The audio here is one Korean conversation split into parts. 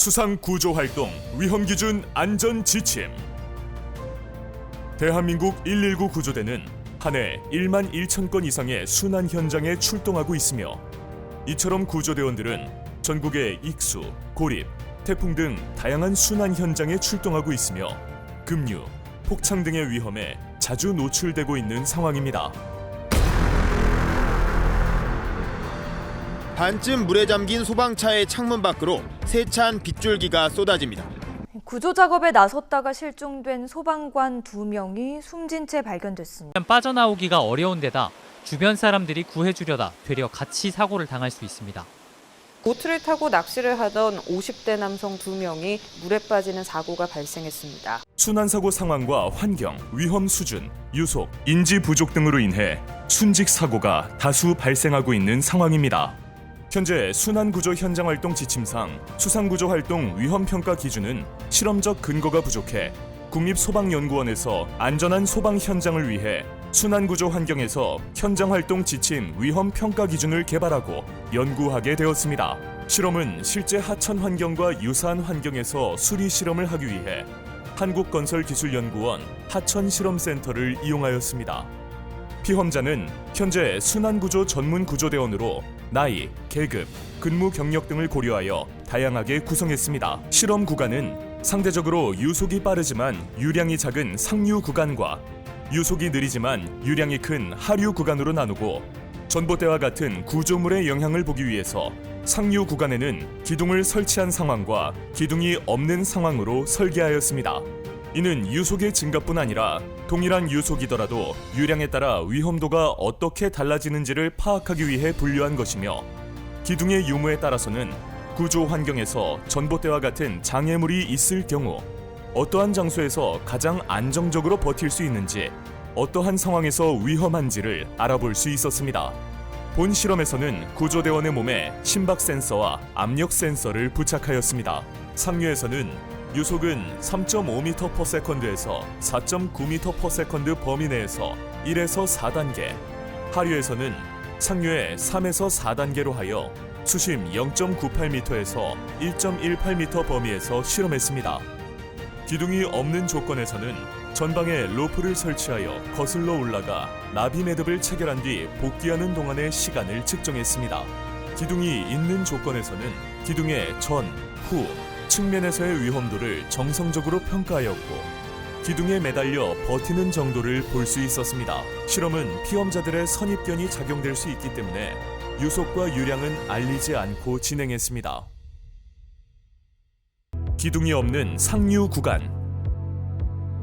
수상 구조 활동 위험 기준 안전 지침. 대한민국 119 구조대는 한 해 1만 1천 건 이상의 순환 현장에 출동하고 있으며, 이처럼 구조대원들은 전국의 익수, 고립, 태풍 등 다양한 순환 현장에 출동하고 있으며 급류, 폭창 등의 위험에 자주 노출되고 있는 상황입니다. 반쯤 물에 잠긴 소방차의 창문 밖으로 세찬 빗줄기가 쏟아집니다. 구조 작업에 나섰다가 실종된 소방관 2명이 숨진 채 발견됐습니다. 빠져나오기가 어려운 데다 주변 사람들이 구해주려다 되려 같이 사고를 당할 수 있습니다. 보트를 타고 낚시를 하던 50대 남성 2명이 물에 빠지는 사고가 발생했습니다. 순환사고 상황과 환경, 위험 수준, 유속, 인지 부족 등으로 인해 순직 사고가 다수 발생하고 있는 상황입니다. 현재 순환구조 현장 활동 지침상 수상구조 활동 위험평가 기준은 실험적 근거가 부족해 국립소방연구원에서 안전한 소방 현장을 위해 순환구조 환경에서 현장활동 지침 위험평가 기준을 개발하고 연구하게 되었습니다. 실험은 실제 하천 환경과 유사한 환경에서 수리 실험을 하기 위해 한국건설기술연구원 하천실험센터를 이용하였습니다. 피험자는 현재 순환구조 전문 구조대원으로 나이, 계급, 근무 경력 등을 고려하여 다양하게 구성했습니다. 실험 구간은 상대적으로 유속이 빠르지만 유량이 작은 상류 구간과 유속이 느리지만 유량이 큰 하류 구간으로 나누고, 전봇대와 같은 구조물의 영향을 보기 위해서 상류 구간에는 기둥을 설치한 상황과 기둥이 없는 상황으로 설계하였습니다. 이는 유속의 증가뿐 아니라 동일한 유속이더라도 유량에 따라 위험도가 어떻게 달라지는지를 파악하기 위해 분류한 것이며, 기둥의 유무에 따라서는 구조 환경에서 전봇대와 같은 장애물이 있을 경우 어떠한 장소에서 가장 안정적으로 버틸 수 있는지, 어떠한 상황에서 위험한지를 알아볼 수 있었습니다. 본 실험에서는 구조대원의 몸에 심박 센서와 압력 센서를 부착하였습니다. 상류에서는 유속은 3.5m/s에서 4.9m/s 범위 내에서 1에서 4단계, 하류에서는 상류에 3에서 4단계로 하여 수심 0.98m에서 1.18m 범위에서 실험했습니다. 기둥이 없는 조건에서는 전방에 로프를 설치하여 거슬러 올라가 나비 매듭을 체결한 뒤 복귀하는 동안의 시간을 측정했습니다. 기둥이 있는 조건에서는 기둥의 전, 후, 측면에서의 위험도를 정성적으로 평가하였고, 기둥에 매달려 버티는 정도를 볼 수 있었습니다. 실험은 피험자들의 선입견이 작용될 수 있기 때문에 유속과 유량은 알리지 않고 진행했습니다. 기둥이 없는 상류 구간.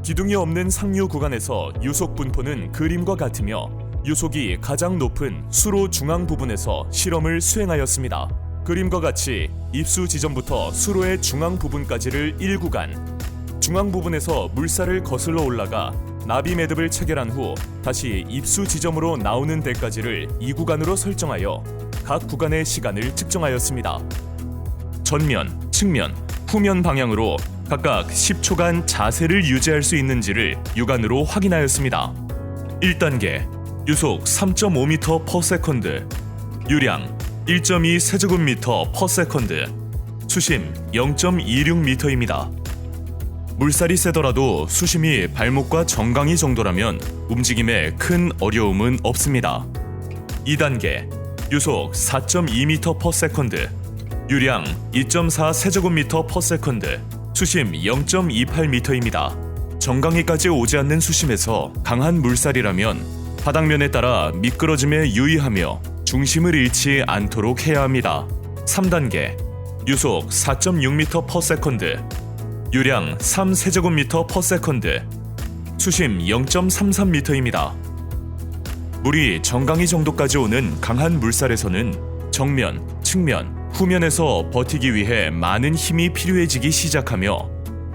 기둥이 없는 상류 구간에서 유속 분포는 그림과 같으며, 유속이 가장 높은 수로 중앙 부분에서 실험을 수행하였습니다. 그림과 같이 입수 지점부터 수로의 중앙 부분까지를 1구간, 중앙 부분에서 물살을 거슬러 올라가 나비 매듭을 체결한 후 다시 입수 지점으로 나오는 데까지를 2구간으로 설정하여 각 구간의 시간을 측정하였습니다. 전면, 측면, 후면 방향으로 각각 10초간 자세를 유지할 수 있는지를 육안으로 확인하였습니다. 1단계, 유속 3.5m/s, 유량 1.2 세제곱미터/s, 수심 0.26m입니다. 물살이 세더라도 수심이 발목과 정강이 정도라면 움직임에 큰 어려움은 없습니다. 2단계, 유속 4.2m/s, 유량 2.4 세제곱미터/s, 수심 0.28m입니다. 정강이까지 오지 않는 수심에서 강한 물살이라면 바닥면에 따라 미끄러짐에 유의하며 중심을 잃지 않도록 해야 합니다. 3단계, 유속 4.6m/s, 유량 3 세제곱미터/s, 수심 0.33m입니다. 물이 정강이 정도까지 오는 강한 물살에서는 정면, 측면, 후면에서 버티기 위해 많은 힘이 필요해지기 시작하며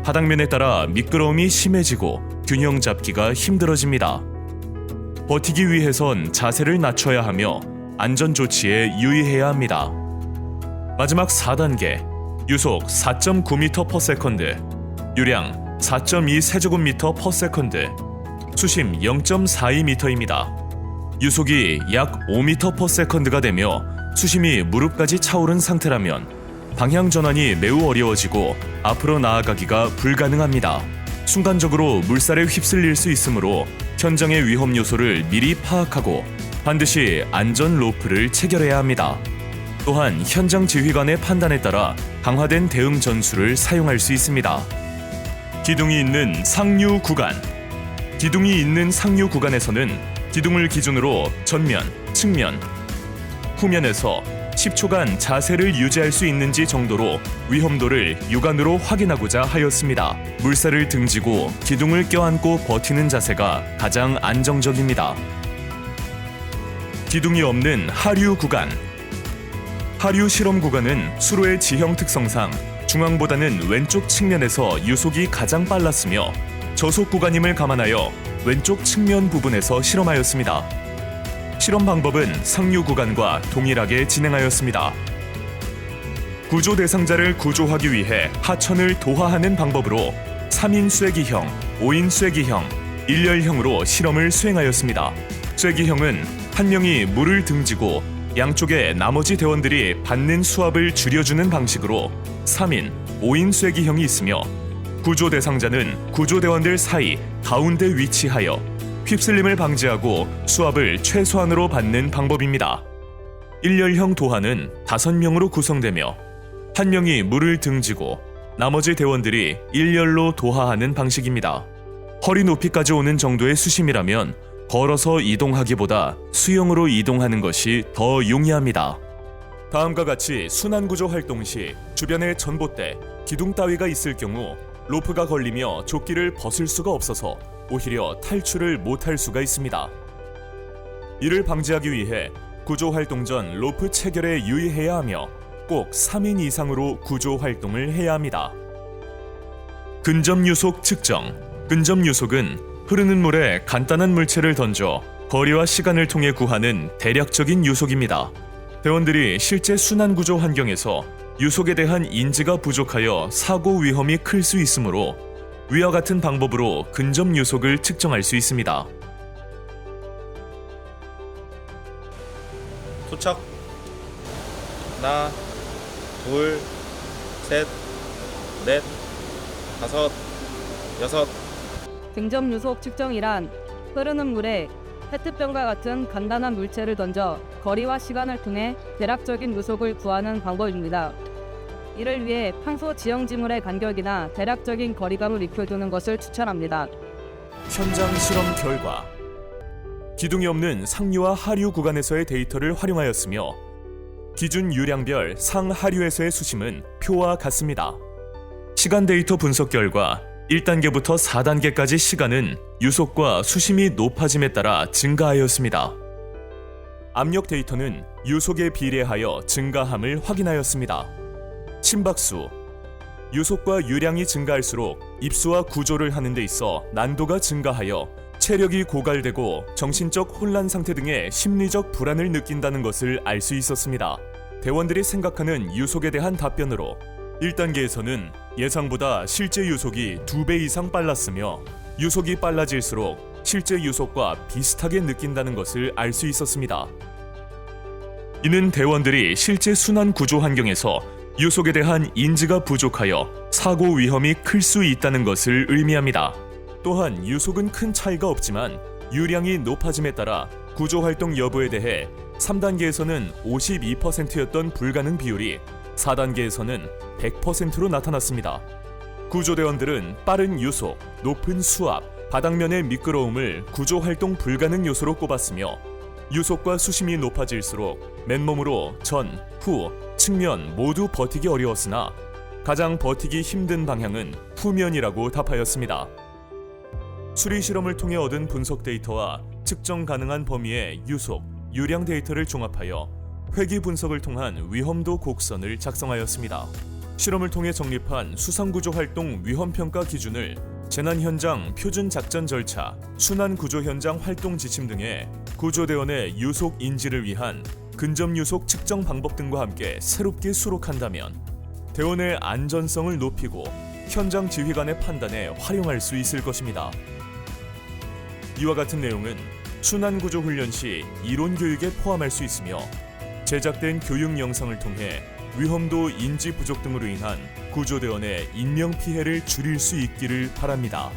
바닥면에 따라 미끄러움이 심해지고 균형 잡기가 힘들어집니다. 버티기 위해선 자세를 낮춰야 하며 안전조치에 유의해야 합니다. 마지막 4단계, 유속 4.9m/s, 유량 4.2 세제곱미터/s, 수심 0.42m입니다. 유속이 약 5m/s가 되며 수심이 무릎까지 차오른 상태라면 방향 전환이 매우 어려워지고 앞으로 나아가기가 불가능합니다. 순간적으로 물살에 휩쓸릴 수 있으므로 현장의 위험 요소를 미리 파악하고 반드시 안전 로프를 체결해야 합니다. 또한 현장 지휘관의 판단에 따라 강화된 대응 전술을 사용할 수 있습니다. 기둥이 있는 상류 구간. 기둥이 있는 상류 구간에서는 기둥을 기준으로 전면, 측면, 후면에서 10초간 자세를 유지할 수 있는지 정도로 위험도를 육안으로 확인하고자 하였습니다. 물살을 등지고 기둥을 껴안고 버티는 자세가 가장 안정적입니다. 기둥이 없는 하류 구간. 하류 실험 구간은 수로의 지형 특성상 중앙보다는 왼쪽 측면에서 유속이 가장 빨랐으며 저속 구간임을 감안하여 왼쪽 측면 부분에서 실험하였습니다. 실험 방법은 상류 구간과 동일하게 진행하였습니다. 구조 대상자를 구조하기 위해 하천을 도하하는 방법으로 3인 쐐기형, 5인 쐐기형, 일렬형으로 실험을 수행하였습니다. 쐐기형은 한 명이 물을 등지고 양쪽에 나머지 대원들이 받는 수압을 줄여주는 방식으로 3인, 5인 쐐기형이 있으며 구조 대상자는 구조대원들 사이 가운데 위치하여 휩쓸림을 방지하고 수압을 최소한으로 받는 방법입니다. 일렬형 도하는 5명으로 구성되며 한 명이 물을 등지고 나머지 대원들이 일렬로 도하하는 방식입니다. 허리 높이까지 오는 정도의 수심이라면 걸어서 이동하기보다 수영으로 이동하는 것이 더 용이합니다. 다음과 같이 순환구조 활동 시 주변에 전봇대, 기둥 따위가 있을 경우 로프가 걸리며 조끼를 벗을 수가 없어서 오히려 탈출을 못할 수가 있습니다. 이를 방지하기 위해 구조 활동 전 로프 체결에 유의해야 하며 꼭 3인 이상으로 구조 활동을 해야 합니다. 근접 유속 측정. 근접 유속은 흐르는 물에 간단한 물체를 던져 거리와 시간을 통해 구하는 대략적인 유속입니다. 대원들이 실제 순환구조 환경에서 유속에 대한 인지가 부족하여 사고 위험이 클 수 있으므로 위와 같은 방법으로 근접 유속을 측정할 수 있습니다. 도착. 하나, 둘, 셋, 넷, 다섯, 여섯. 근접 유속 측정이란 흐르는 물에 페트병과 같은 간단한 물체를 던져 거리와 시간을 통해 대략적인 유속을 구하는 방법입니다. 이를 위해 평소 지형 지물의 간격이나 대략적인 거리감을 익혀두는 것을 추천합니다. 현장 실험 결과 기둥이 없는 상류와 하류 구간에서의 데이터를 활용하였으며 기준 유량별 상하류에서의 수심은 표와 같습니다. 시간 데이터 분석 결과 1단계부터 4단계까지 시간은 유속과 수심이 높아짐에 따라 증가하였습니다. 압력 데이터는 유속에 비례하여 증가함을 확인하였습니다. 심박수. 유속과 유량이 증가할수록 입수와 구조를 하는 데 있어 난도가 증가하여 체력이 고갈되고 정신적 혼란 상태 등의 심리적 불안을 느낀다는 것을 알 수 있었습니다. 대원들이 생각하는 유속에 대한 답변으로 1단계에서는 예상보다 실제 유속이 2배 이상 빨랐으며 유속이 빨라질수록 실제 유속과 비슷하게 느낀다는 것을 알 수 있었습니다. 이는 대원들이 실제 순환 구조 환경에서 유속에 대한 인지가 부족하여 사고 위험이 클 수 있다는 것을 의미합니다. 또한 유속은 큰 차이가 없지만 유량이 높아짐에 따라 구조 활동 여부에 대해 3단계에서는 52%였던 불가능 비율이 4단계에서는 100%로 나타났습니다. 구조대원들은 빠른 유속, 높은 수압, 바닥면의 미끄러움을 구조 활동 불가능 요소로 꼽았으며 유속과 수심이 높아질수록 맨몸으로 전, 후, 측면 모두 버티기 어려웠으나 가장 버티기 힘든 방향은 후면이라고 답하였습니다. 수리 실험을 통해 얻은 분석 데이터와 측정 가능한 범위의 유속, 유량 데이터를 종합하여 회귀 분석을 통한 위험도 곡선을 작성하였습니다. 실험을 통해 정립한 수상구조 활동 위험평가 기준을 재난 현장 표준 작전 절차, 순환 구조 현장 활동 지침 등의 구조대원의 유속 인지를 위한 근접 유속 측정 방법 등과 함께 새롭게 수록한다면 대원의 안전성을 높이고 현장 지휘관의 판단에 활용할 수 있을 것입니다. 이와 같은 내용은 순환 구조 훈련 시 이론 교육에 포함할 수 있으며 제작된 교육 영상을 통해 위험도 인지 부족 등으로 인한 구조대원의 인명 피해를 줄일 수 있기를 바랍니다.